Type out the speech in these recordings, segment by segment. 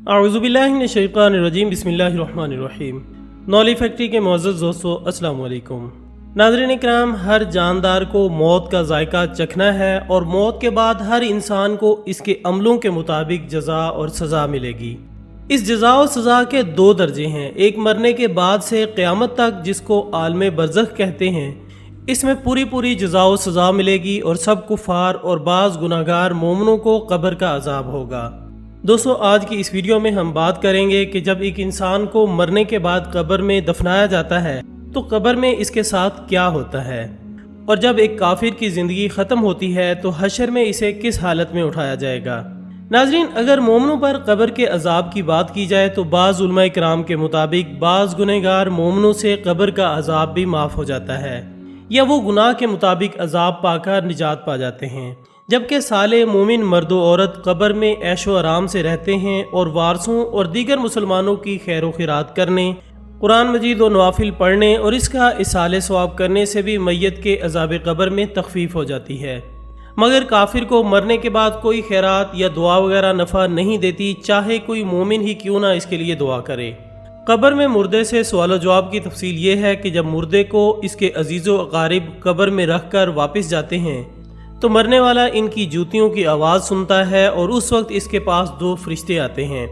اعوذ باللہ من الشیطان الرجیم، بسم اللہ الرحمن الرحیم۔ نولی فیکٹری کے معزز دوستو، السلام علیکم۔ ناظرین اکرام، ہر جاندار کو موت کا ذائقہ چکھنا ہے اور موت کے بعد ہر انسان کو اس کے عملوں کے مطابق جزا اور سزا ملے گی۔ اس جزا و سزا کے دو درجے ہیں، ایک مرنے کے بعد سے قیامت تک جس کو عالم برزخ کہتے ہیں، اس میں پوری جزا و سزا ملے گی اور سب کفار اور بعض گناہگار مومنوں کو قبر کا عذاب ہوگا۔ دوستو، آج کی اس ویڈیو میں ہم بات کریں گے کہ جب ایک انسان کو مرنے کے بعد قبر میں دفنایا جاتا ہے تو قبر میں اس کے ساتھ کیا ہوتا ہے، اور جب ایک کافر کی زندگی ختم ہوتی ہے تو حشر میں اسے کس حالت میں اٹھایا جائے گا۔ ناظرین، اگر مومنوں پر قبر کے عذاب کی بات کی جائے تو بعض علماء کرام کے مطابق بعض گنہگار مومنوں سے قبر کا عذاب بھی معاف ہو جاتا ہے، یا وہ گناہ کے مطابق عذاب پا کر نجات پا جاتے ہیں، جبکہ صالح مومن مرد و عورت قبر میں عیش و آرام سے رہتے ہیں اور وارثوں اور دیگر مسلمانوں کی خیر و خیرات کرنے، قرآن مجید و نوافل پڑھنے اور اس کا اصالہ ثواب کرنے سے بھی میت کے عذاب قبر میں تخفیف ہو جاتی ہے۔ مگر کافر کو مرنے کے بعد کوئی خیرات یا دعا وغیرہ نفع نہیں دیتی، چاہے کوئی مومن ہی کیوں نہ اس کے لیے دعا کرے۔ قبر میں مردے سے سوال و جواب کی تفصیل یہ ہے کہ جب مردے کو اس کے عزیز و اقارب قبر میں رکھ کر واپس جاتے ہیں تو مرنے والا ان کی جوتیوں کی آواز سنتا ہے اور اس وقت اس کے پاس دو فرشتے آتے ہیں،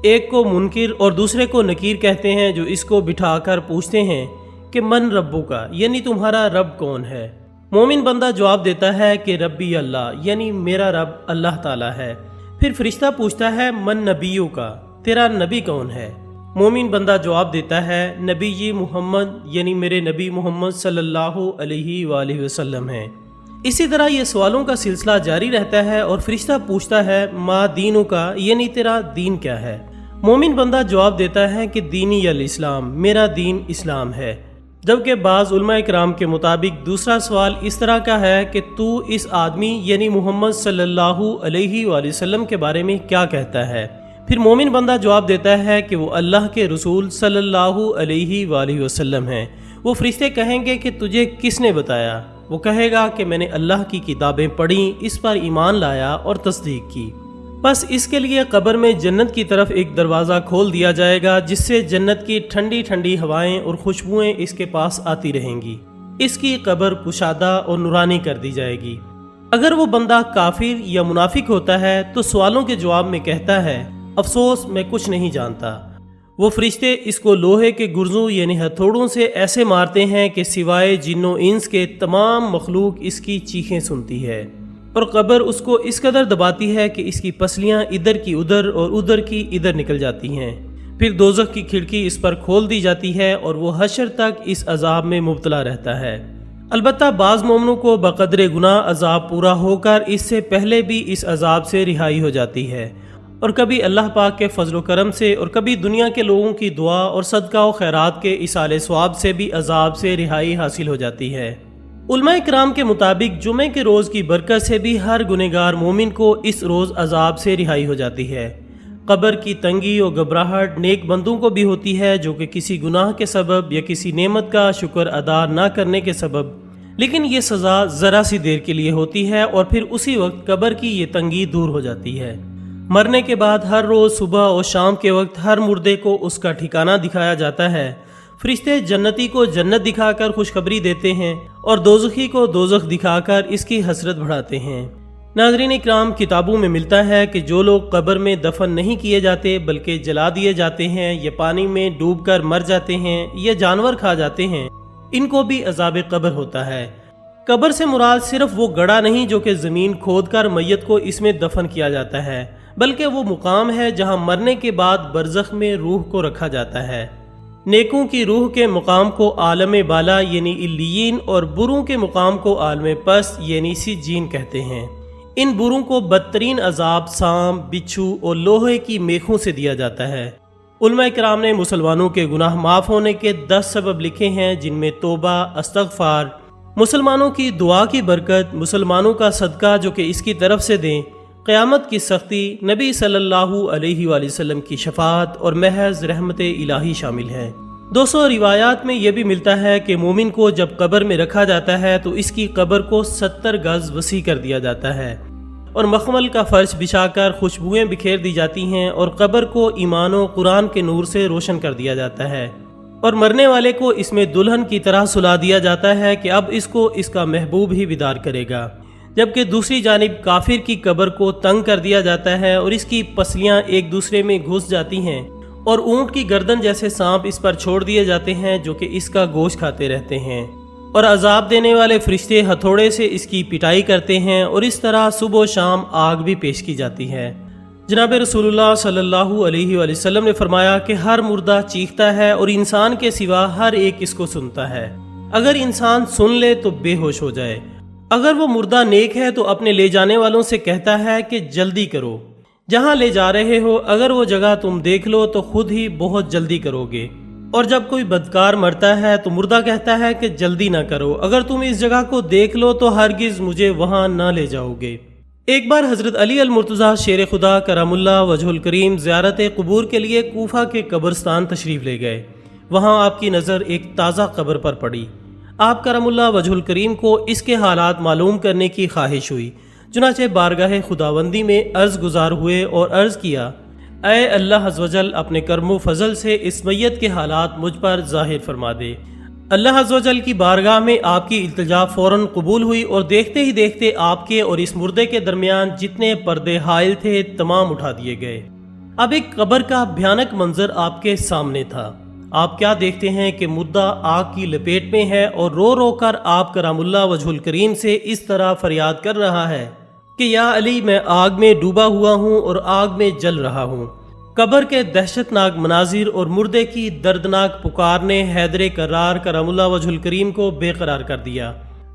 ایک کو منکر اور دوسرے کو نکیر کہتے ہیں، جو اس کو بٹھا کر پوچھتے ہیں کہ من ربو کا، یعنی تمہارا رب کون ہے۔ مومن بندہ جواب دیتا ہے کہ ربی اللہ، یعنی میرا رب اللہ تعالی ہے۔ پھر فرشتہ پوچھتا ہے من نبیوں کا، تیرا نبی کون ہے۔ مومن بندہ جواب دیتا ہے نبی جی محمد، یعنی میرے نبی محمد صلی اللہ علیہ وآلہ وسلم ہیں۔ اسی طرح یہ سوالوں کا سلسلہ جاری رہتا ہے اور فرشتہ پوچھتا ہے ما دینوں کا، یعنی تیرا دین کیا ہے۔ مومن بندہ جواب دیتا ہے کہ دینی الاسلام، میرا دین اسلام ہے۔ جبکہ بعض علماء کرام کے مطابق دوسرا سوال اس طرح کا ہے کہ تو اس آدمی یعنی محمد صلی اللہ علیہ وآلہ وسلم کے بارے میں کیا کہتا ہے۔ پھر مومن بندہ جواب دیتا ہے کہ وہ اللہ کے رسول صلی اللہ علیہ وآلہ وسلم ہیں۔ وہ فرشتے کہیں گے کہ تجھے کس نے بتایا؟ وہ کہے گا کہ میں نے اللہ کی کتابیں پڑھیں، اس پر ایمان لایا اور تصدیق کی۔ بس اس کے لیے قبر میں جنت کی طرف ایک دروازہ کھول دیا جائے گا جس سے جنت کی ٹھنڈی ہوائیں اور خوشبوئیں اس کے پاس آتی رہیں گی۔ اس کی قبر کشادہ اور نورانی کر دی جائے گی۔ اگر وہ بندہ کافر یا منافق ہوتا ہے تو سوالوں کے جواب میں کہتا ہے افسوس میں کچھ نہیں جانتا۔ وہ فرشتے اس کو لوہے کے گرزوں یعنی ہتھوڑوں سے ایسے مارتے ہیں کہ سوائے جن و انس کے تمام مخلوق اس کی چیخیں سنتی ہے، اور قبر اس کو اس قدر دباتی ہے کہ اس کی پسلیاں ادھر کی ادھر اور ادھر کی ادھر نکل جاتی ہیں۔ پھر دوزخ کی کھڑکی اس پر کھول دی جاتی ہے اور وہ حشر تک اس عذاب میں مبتلا رہتا ہے۔ البتہ بعض مومنوں کو بقدر گناہ عذاب پورا ہو کر اس سے پہلے بھی اس عذاب سے رہائی ہو جاتی ہے، اور کبھی اللہ پاک کے فضل و کرم سے اور کبھی دنیا کے لوگوں کی دعا اور صدقہ و خیرات کے اصالہ ثواب سے بھی عذاب سے رہائی حاصل ہو جاتی ہے۔ علماء کرام کے مطابق جمعے کے روز کی برکت سے بھی ہر گنہگار مومن کو اس روز عذاب سے رہائی ہو جاتی ہے۔ قبر کی تنگی اور گھبراہٹ نیک بندوں کو بھی ہوتی ہے جو کہ کسی گناہ کے سبب یا کسی نعمت کا شکر ادا نہ کرنے کے سبب، لیکن یہ سزا ذرا سی دیر کے لیے ہوتی ہے اور پھر اسی وقت قبر کی یہ تنگی دور ہو جاتی ہے۔ مرنے کے بعد ہر روز صبح اور شام کے وقت ہر مردے کو اس کا ٹھکانہ دکھایا جاتا ہے۔ فرشتے جنتی کو جنت دکھا کر خوشخبری دیتے ہیں اور دوزخی کو دوزخ دکھا کر اس کی حسرت بڑھاتے ہیں۔ ناظرین اکرام، کتابوں میں ملتا ہے کہ جو لوگ قبر میں دفن نہیں کیے جاتے بلکہ جلا دیے جاتے ہیں یا پانی میں ڈوب کر مر جاتے ہیں یا جانور کھا جاتے ہیں، ان کو بھی عذاب قبر ہوتا ہے۔ قبر سے مراد صرف وہ گڑھا نہیں جو کہ زمین کھود کر میت کو اس میں دفن کیا جاتا ہے، بلکہ وہ مقام ہے جہاں مرنے کے بعد برزخ میں روح کو رکھا جاتا ہے۔ نیکوں کی روح کے مقام کو عالم بالا یعنی علیین اور بروں کے مقام کو عالم پس یعنی سجین کہتے ہیں۔ ان بروں کو بدترین عذاب سانپ، بچھو اور لوہے کی میخوں سے دیا جاتا ہے۔ علماء کرام نے مسلمانوں کے گناہ معاف ہونے کے 10 سبب لکھے ہیں، جن میں توبہ، استغفار، مسلمانوں کی دعا کی برکت، مسلمانوں کا صدقہ جو کہ اس کی طرف سے دیں، قیامت کی سختی، نبی صلی اللہ علیہ وآلہ وسلم کی شفاعت اور محض رحمت الہی شامل ہیں۔ دوستو، روایات میں یہ بھی ملتا ہے کہ مومن کو جب قبر میں رکھا جاتا ہے تو اس کی قبر کو 70 گز وسیع کر دیا جاتا ہے، اور مخمل کا فرش بچھا کر خوشبوئیں بکھیر دی جاتی ہیں اور قبر کو ایمان و قرآن کے نور سے روشن کر دیا جاتا ہے، اور مرنے والے کو اس میں دلہن کی طرح سلا دیا جاتا ہے کہ اب اس کو اس کا محبوب ہی بیدار کرے گا، جبکہ دوسری جانب کافر کی قبر کو تنگ کر دیا جاتا ہے اور اس کی پسلیاں ایک دوسرے میں گھس جاتی ہیں اور اونٹ کی گردن جیسے سانپ اس پر چھوڑ دیے جاتے ہیں جو کہ اس کا گوشت کھاتے رہتے ہیں، اور عذاب دینے والے فرشتے ہتھوڑے سے اس کی پٹائی کرتے ہیں، اور اس طرح صبح و شام آگ بھی پیش کی جاتی ہے۔ جناب رسول اللہ صلی اللہ علیہ وآلہ وسلم نے فرمایا کہ ہر مردہ چیختا ہے اور انسان کے سوا ہر ایک اس کو سنتا ہے، اگر انسان سن لے تو بے ہوش ہو جائے، اگر وہ مردہ نیک ہے تو اپنے لے جانے والوں سے کہتا ہے کہ جلدی کرو، جہاں لے جا رہے ہو اگر وہ جگہ تم دیکھ لو تو خود ہی بہت جلدی کرو گے، اور جب کوئی بدکار مرتا ہے تو مردہ کہتا ہے کہ جلدی نہ کرو، اگر تم اس جگہ کو دیکھ لو تو ہرگز مجھے وہاں نہ لے جاؤ گے۔ ایک بار حضرت علی المرتضیٰ شیر خدا کرم اللہ وجہ الکریم زیارت قبور کے لیے کوفہ کے قبرستان تشریف لے گئے۔ وہاں آپ کی نظر ایک تازہ قبر پر پڑی۔ آپ کرم اللہ وجہ الکریم کو اس کے حالات معلوم کرنے کی خواہش ہوئی، چنانچہ بارگاہ خداوندی میں عرض گزار ہوئے اور عرض کیا، اے اللہ عز و جل اپنے کرم و فضل سے اس میت کے حالات مجھ پر ظاہر فرما دے۔ اللہ عز و جل کی بارگاہ میں آپ کی التجا فوراً قبول ہوئی اور دیکھتے ہی دیکھتے آپ کے اور اس مردے کے درمیان جتنے پردے حائل تھے تمام اٹھا دیے گئے۔ اب ایک قبر کا بھیانک منظر آپ کے سامنے تھا۔ آپ کیا دیکھتے ہیں کہ مردہ آگ کی لپیٹ میں ہے اور رو رو کر آپ کرم اللہ وجہ الکریم سے اس طرح فریاد کر رہا ہے کہ یا علی میں آگ میں ڈوبا ہوا ہوں اور آگ میں جل رہا ہوں۔ قبر کے دہشت ناک مناظر اور مردے کی دردناک پکار نے حیدر کرار کرم اللہ وجہ الکریم کو بے قرار کر دیا۔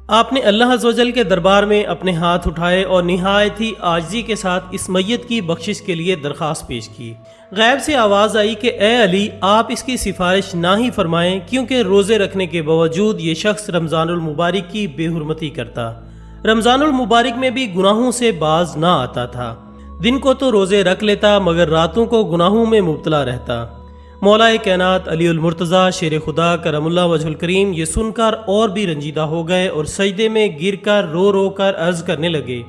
آپ نے اللہ عز و جل کے دربار میں اپنے ہاتھ اٹھائے اور نہایت ہی عاجزی کے ساتھ اس میت کی بخشش کے لیے درخواست پیش کی۔ غیب سے آواز آئی کہ اے علی آپ اس کی سفارش نہ ہی فرمائیں، کیونکہ روزے رکھنے کے باوجود یہ شخص رمضان المبارک کی بے حرمتی کرتا، رمضان المبارک میں بھی گناہوں سے باز نہ آتا تھا، دن کو تو روزے رکھ لیتا مگر راتوں کو گناہوں میں مبتلا رہتا۔ مولا کائنات علی المرتضیٰ شیر خدا کرم اللہ وجہ الکریم یہ سن کر اور بھی رنجیدہ ہو گئے اور سجدے میں گر کر رو کر عرض کرنے لگے،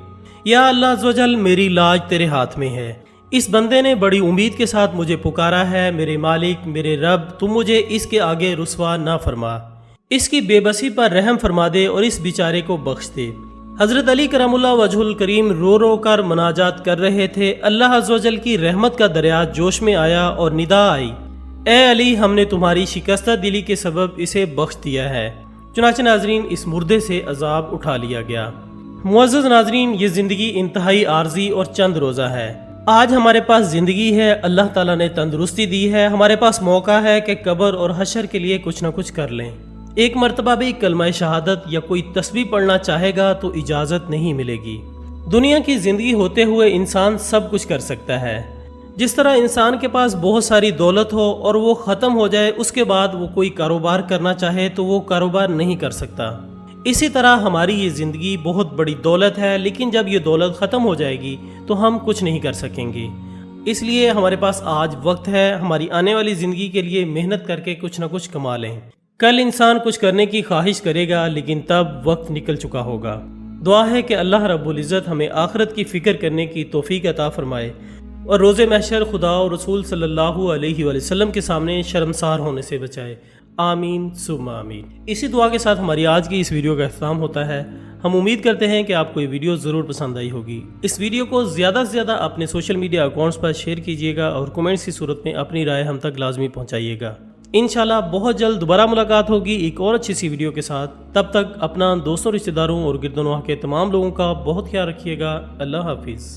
یا اللہ عز و جل میری لاج تیرے ہاتھ میں ہے، اس بندے نے بڑی امید کے ساتھ مجھے پکارا ہے، میرے مالک میرے رب تم مجھے اس کے آگے رسوا نہ فرما، اس کی بے بسی پر رحم فرما دے اور اس بیچارے کو بخش دے۔ حضرت علی کرم اللہ وجہ الکریم رو کر مناجات کر رہے تھے، اللہ عز و جل کی رحمت کا دریا جوش میں آیا اور ندا آئی، اے علی ہم نے تمہاری شکستہ دلی کے سبب اسے بخش دیا ہے۔ چنانچہ ناظرین اس مردے سے عذاب اٹھا لیا گیا۔ معزز ناظرین یہ زندگی انتہائی عارضی اور چند روزہ ہے۔ آج ہمارے پاس زندگی ہے، اللہ تعالیٰ نے تندرستی دی ہے، ہمارے پاس موقع ہے کہ قبر اور حشر کے لیے کچھ نہ کچھ کر لیں۔ ایک مرتبہ بھی کلمہ شہادت یا کوئی تسبیح پڑھنا چاہے گا تو اجازت نہیں ملے گی۔ دنیا کی زندگی ہوتے ہوئے انسان سب کچھ کر سکتا ہے۔ جس طرح انسان کے پاس بہت ساری دولت ہو اور وہ ختم ہو جائے، اس کے بعد وہ کوئی کاروبار کرنا چاہے تو وہ کاروبار نہیں کر سکتا، اسی طرح ہماری یہ زندگی بہت بڑی دولت ہے، لیکن جب یہ دولت ختم ہو جائے گی تو ہم کچھ نہیں کر سکیں گے۔ اس لیے ہمارے پاس آج وقت ہے، ہماری آنے والی زندگی کے لیے محنت کر کے کچھ نہ کچھ کما لیں۔ کل انسان کچھ کرنے کی خواہش کرے گا لیکن تب وقت نکل چکا ہوگا۔ دعا ہے کہ اللہ رب العزت ہمیں آخرت کی فکر کرنے کی توفیق عطا فرمائے اور روز محشر خدا اور رسول صلی اللہ علیہ وآلہ وسلم کے سامنے شرمسار ہونے سے بچائے۔ آمین ثم آمین۔ اسی دعا کے ساتھ ہماری آج کی اس ویڈیو کا اختتام ہوتا ہے۔ ہم امید کرتے ہیں کہ آپ کو یہ ویڈیو ضرور پسند آئی ہوگی۔ اس ویڈیو کو زیادہ سے زیادہ اپنے سوشل میڈیا اکاؤنٹس پر شیئر کیجیے گا اور کومنٹس کی صورت میں اپنی رائے ہم تک لازمی پہنچائیے گا۔ انشاءاللہ بہت جلد دوبارہ ملاقات ہوگی ایک اور اچھی سی ویڈیو کے ساتھ۔ تب تک اپنا دوستوں، رشتہ داروں اور گرد و نواح کے تمام لوگوں کا بہت خیال رکھیے گا۔ اللہ حافظ۔